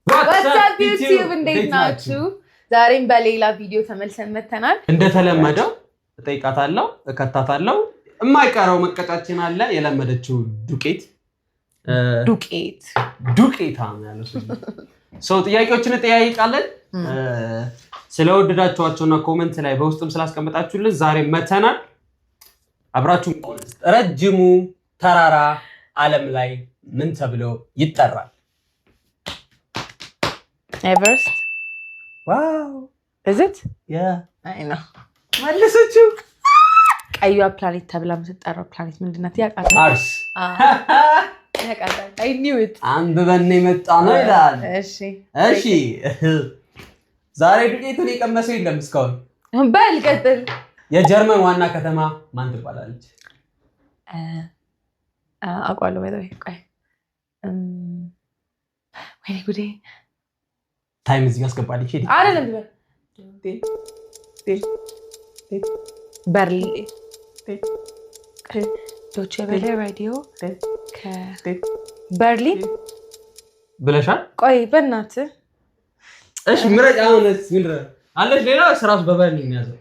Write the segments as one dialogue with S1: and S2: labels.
S1: ዋትስአፕ ዩቲዩብ እንዴት ናችሁ? ዛሬም በሌላ ቪዲዮ ተመልሰን መተናል።
S2: እንደተለመደው እጠይቃታለሁ፣ እከታታለሁ። የማይቀረው መቀጫችን አለ። የለመደችው ዱቄታ ማለት ነው። ጥያቄዎችን እንጠያይቃለን። ስለወደዳችኋቸውና ኮሜንት ላይ በውስጥም ስላስቀመጣችሁልን ዛሬ መተናል። አብራችሁን ቆዩ። ረጅሙ ተራራ ዓለም ላይ ምን ተብሎ ይጠራል?
S1: Everest.
S2: Wow.
S1: Is it?
S2: Yeah.
S1: I know.
S2: መልሰችው።
S1: ቀይዋ ፕላኔት ተብላ የምትጠራው ፕላኔት ምንድናት? ያውቃታል።
S2: ማርስ።
S1: ያውቃታል። I knew it.
S2: አንብበን የመጣ ነው ይላል። እሺ። ዛሬ ዱቄቱን የቀመሰው የለም እስካሁን።
S1: በል ቀጥል።
S2: የጀርመን ዋና ከተማ ማን ትባላለች?
S1: አውቃለሁ። ወይ ቆይ ወይኔ ጉዴ
S2: ታይም እዚህ አስገባልኝ። ሄዲ
S1: አይደለም በርሊን ዶቼ ቬለ ራዲዮ በርሊን
S2: ብለሻል።
S1: ቆይ በእናትህ
S2: እሺ ምረጭ። አሁንስ ምንድነው አለሽ? ሌላ ስራስ በበርሊን ያዘው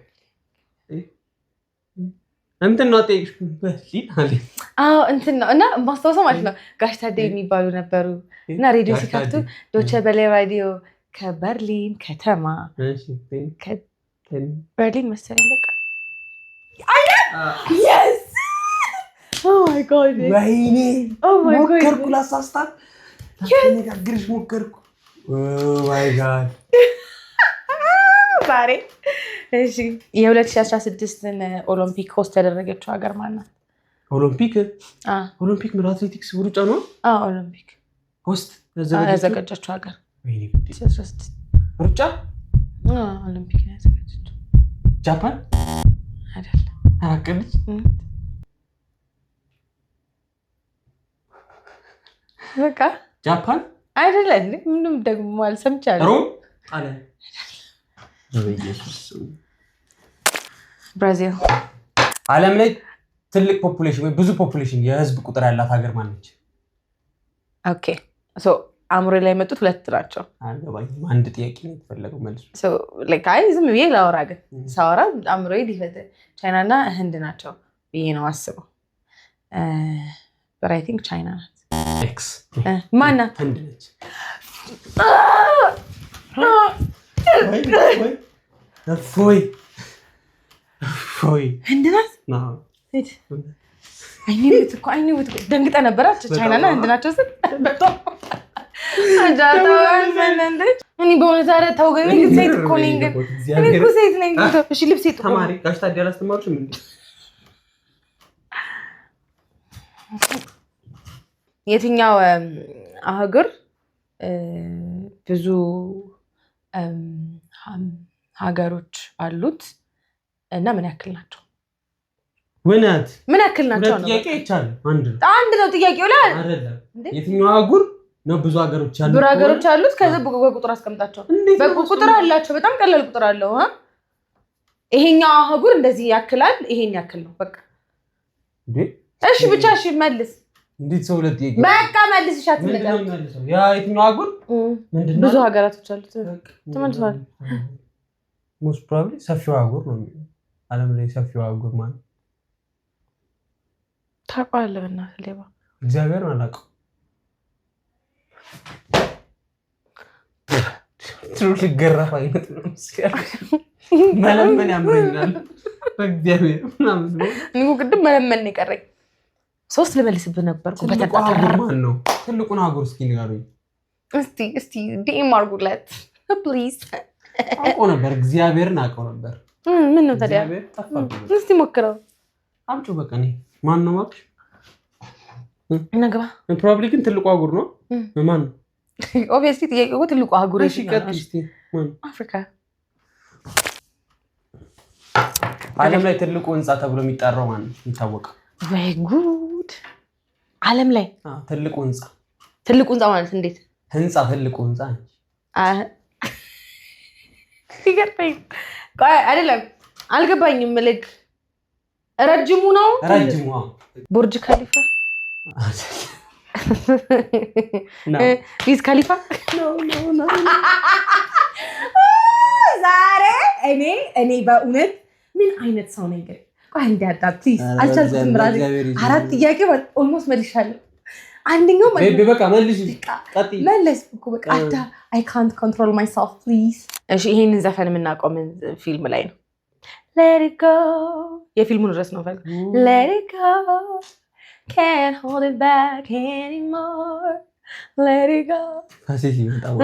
S2: እንትን ነው ጠይቅሽ። በርሊን አለ።
S1: አዎ እንትን ነው እና ማስታወሰው ማለት ነው። ጋሽ ታዲያ የሚባሉ ነበሩ እና ሬዲዮ ሲከፍቱ ዶቼ ቬለ ራዲዮ ከበርሊን ከተማ በርሊን መሰለኝ። በቃ yes oh my god
S2: ወይኔ ሞከርኩ ላሳስታት ተነጋግርሽ ሞከርኩ። oh my god
S1: ዛሬ እሺ የ2016ን ኦሎምፒክ ሆስት ያደረገችው ሀገር ማን ናት?
S2: ኦሎምፒክ ምን አትሌቲክስ ሩጫ ነው?
S1: ኦሎምፒክ
S2: ሆስት
S1: ያዘጋጀችው ሀገር
S2: ሩጫ
S1: ኦሎምፒክ ነው ያዘጋጀችው።
S2: ጃፓን
S1: አይደለም።
S2: አራቀልች
S1: በቃ
S2: ጃፓን
S1: አይደለም። ምንም ደግሞ አልሰምቻለሁ።
S2: ሮም አለ
S1: ብራዚል።
S2: ዓለም ላይ ትልቅ ፖፑሌሽን ወይ ብዙ ፖፑሌሽን የህዝብ ቁጥር ያላት ሀገር ማነች?
S1: ኦኬ አእምሮ ላይ የመጡት ሁለት ናቸው።
S2: አንድ ጥያቄ ነው የተፈለገው መልሱ።
S1: ዝም ብዬ ላወራ ግን ሳወራ አእምሮ ቻይና እና ህንድ ናቸው ብዬ ነው አስበው። አይ ቲንክ ቻይና ናት።
S2: ኤክስ
S1: ማን ናት?
S2: ህንድ ነች።
S1: ህንድ ናት። አይኒውት ደንግጠ ነበራች። ቻይና እና ህንድ ናቸው ስል እኔ በእውነት ኧረ ተው ግን ሴት እኮ ነኝ። ግን እኔ እኮ ሴት ነኝ። እሺ ልብሴ ጥቁር
S2: ተማሪ ጋሽ ታዲያ አላስተማሩሽም እንዴ?
S1: የትኛው አህጉር ብዙ ሀገሮች አሉት እና ምን ያክል ናቸው?
S2: ወናት
S1: ምን ያክል ናቸው ነው?
S2: ጥያቄ ይቻላል።
S1: አንድ ነው ጥያቄው ላይ
S2: አይደለም። የትኛው አህጉር ነው ብዙ ሀገሮች አሉት?
S1: ብዙ ሀገሮች አሉት። ከዛ በቁጥር አስቀምጣቸው። በቁጥር አላቸው። በጣም ቀላል ቁጥር አለው። ይሄኛው አህጉር እንደዚህ ያክላል፣ ይሄን ያክል ነው በቃ። እሺ ብቻ እሺ መልስ።
S2: እንዴት ሰው ሁለት ጥያቄ
S1: በቃ መልስ። እሺ አትነገር።
S2: ያ የትኛው አህጉር ምንድነው?
S1: ብዙ ሀገራቶች አሉት። ተመልሷል።
S2: ሞስት ፕሮባብሊ ሰፊው አህጉር ነው። ዓለም ላይ ሰፊው አህጉር ማለት
S1: ታውቃለህ? በእናትህ ሌባ
S2: እግዚአብሔር አላውቀው። ትሩክ ገራፍ አይነት ነው። መለመን ያምረኛል በእግዚአብሔር ምናምን ነው።
S1: እኔ ቅድም መለመን የቀረኝ 3 ልመልስብህ ነበር።
S2: ማን ነው ትልቁን አህጉር? እስኪ ንገሩኝ።
S1: እስቲ ዲኤም አድርጉለት ፕሊዝ።
S2: አውቀው ነበር፣ እግዚአብሔርን አውቀው ነበር።
S1: ምን ነው ታዲያ? እስቲ ሞክረው።
S2: አምጪው በቃ። እኔ ማን ነው ማክሽ?
S1: እናገባ
S2: ፕሮባብሊ ግን ትልቁ አህጉር ነው። ማን ነው?
S1: ኦብቪየስሊ ጥያቄው ትልቁ አህጉር
S2: እሺ፣ ቀጥል እስቲ። ማን?
S1: አፍሪካ።
S2: ዓለም ላይ ትልቁ ህንጻ ተብሎ የሚጠራው ማን ነው? ይታወቃል።
S1: ወይ ጉድ! ዓለም ላይ
S2: ትልቁ
S1: ህንጻ ማለት እንዴት?
S2: ትልቁ ህንጻ
S1: ይገርመኝ። ቆይ አይደለም አልገባኝም። ልክ ረጅሙ ነው።
S2: ረጅሙ
S1: ቡርጅ ከሊፋ ዊዝ ካሊፋ ዛሬ እኔ በእውነት ምን አይነት ሰው ነኝ ግን ቆይ እንዲያጣ ፕሊዝ አልቻልኩም ምራዚ አራት ጥያቄ ኦልሞስት መልሻለሁ አንደኛው
S2: በቃ
S1: መለስ በቃ አታ I can't control myself please እሺ ይሄንን ዘፈን የምናቆም ፊልም ላይ ነው let it go የፊልሙን ርዕስ ነው ፈልግ let it go can't hold it back anymore let it go
S2: ፋሲሲ መጣው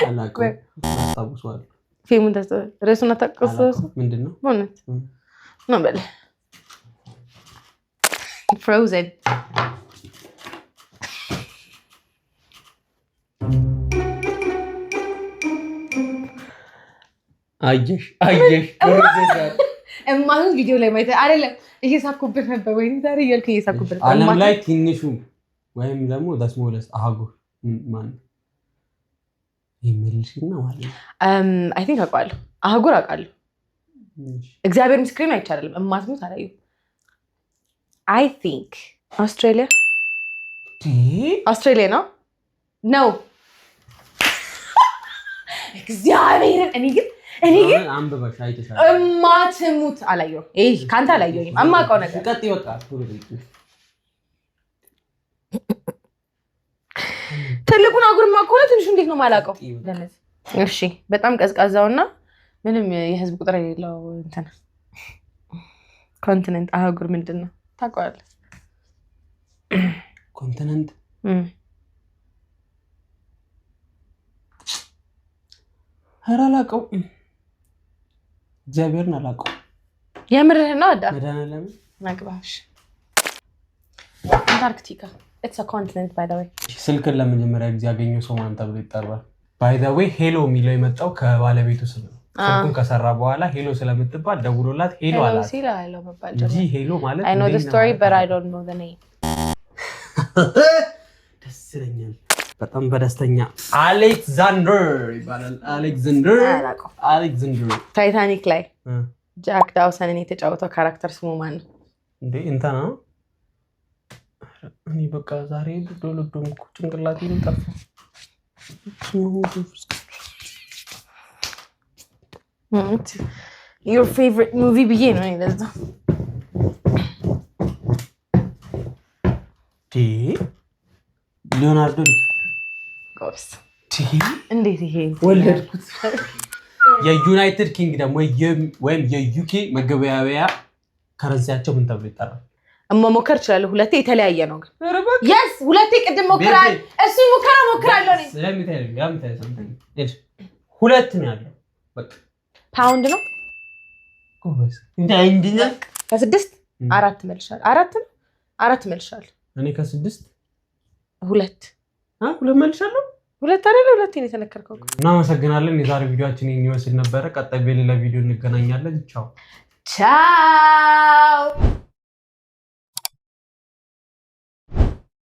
S2: አላቆ ታውሷል
S1: ፊልሙን ርዕሱን አታውቁት
S2: ምንድነው
S1: ማለት ነው በል Frozen
S2: አየሽ
S1: እማሁን ቪዲዮ ላይ ማይተ አይደለም እየሳኩበት ነበር ወይ ዛሬ ይልክ እየሳኩበት
S2: ዓለም ላይ ትንሹ ወይም ደግሞ ዳስሞለስ አሃጉር ማን ይመልሽና ማለት
S1: I think አውቃለሁ አሃጉር አውቃለሁ እግዚአብሔር ምስክሬ ነው አይቻልም እማትሙት አላዩ I think Australia ነው no እግዚአብሔር እኔ ግን
S2: አንበባሽ አይተሻል
S1: እማትሙት አላዩ ካንተ አላዩኝም አማቀው ነገር
S2: ቀጥ ይወጣ
S1: ትልቁን አጉርማ ከሆነ ትንሹ እንዴት ነው ማላቀው እሺ በጣም ቀዝቃዛውና ምንም የህዝብ ቁጥር የሌለው እንትን ኮንቲኔንት አህጉር ምንድነው ታውቃለህ
S2: ኮንቲኔንት አላውቀው እግዚአብሔርን አላውቀው
S1: የምርህ ነው አዳ
S2: መዳናለም
S1: ማግባሽ አንታርክቲካ it's a continent by the way
S2: ስልክን ለመጀመሪያ ጊዜ ያገኘው ሰው ማን ተብሎ ይጠራል by the way ሄሎ የሚለው የመጣው ከባለቤቱ ስም ነው ስልኩን ከሰራ በኋላ ሄሎ ስለምትባል ደውሎላት ሄሎ አላት
S1: ሄሎ መባል
S2: እንጂ ሄሎ ማለት
S1: I know the story but I don't know the name
S2: ደስ ይለኛል በጣም በደስተኛ አሌክዛንደር ይባላል አሌክዛንደር
S1: ታይታኒክ ላይ ጃክ ዳውሰንን የተጫወተው ካራክተር ስሙ ማን ነው
S2: እንዴ እንትና እኔ በቃ ዛሬ ዶሎዶምኩ ጭንቅላቴ ልጠፋ
S1: your favorite movie ብዬ ነው ለዛ
S2: ሊዮናርዶ
S1: ኮርስ እንዴት ይሄ
S2: ወለድኩት የዩናይትድ ኪንግደም ወይም የዩኬ መገበያያ ከረንሲያቸው ምን ተብሎ ይጠራል
S1: መሞከር ይችላል ሁለቴ የተለያየ ነው ግን yes ሁለቴ ቅድም ሞክራል እሱ ሞክራለሁ ነኝ
S2: ስለሚታየው ያምታየ something ሁለት ነው ያለው በቃ
S1: ፓውንድ ነው
S2: ኮርስ እንዴ
S1: ከ6 4 መልሻል 4 መልሻል
S2: እኔ ከ6
S1: 2
S2: ሁለት መልሻለሁ
S1: ሁለት አይደለ ሁለት ነው የተነከርከው
S2: እናመሰግናለን የዛሬ ቪዲዮአችን ይመስል ነበር ቀጣይ በሌላ ቪዲዮ እንገናኛለን ቻው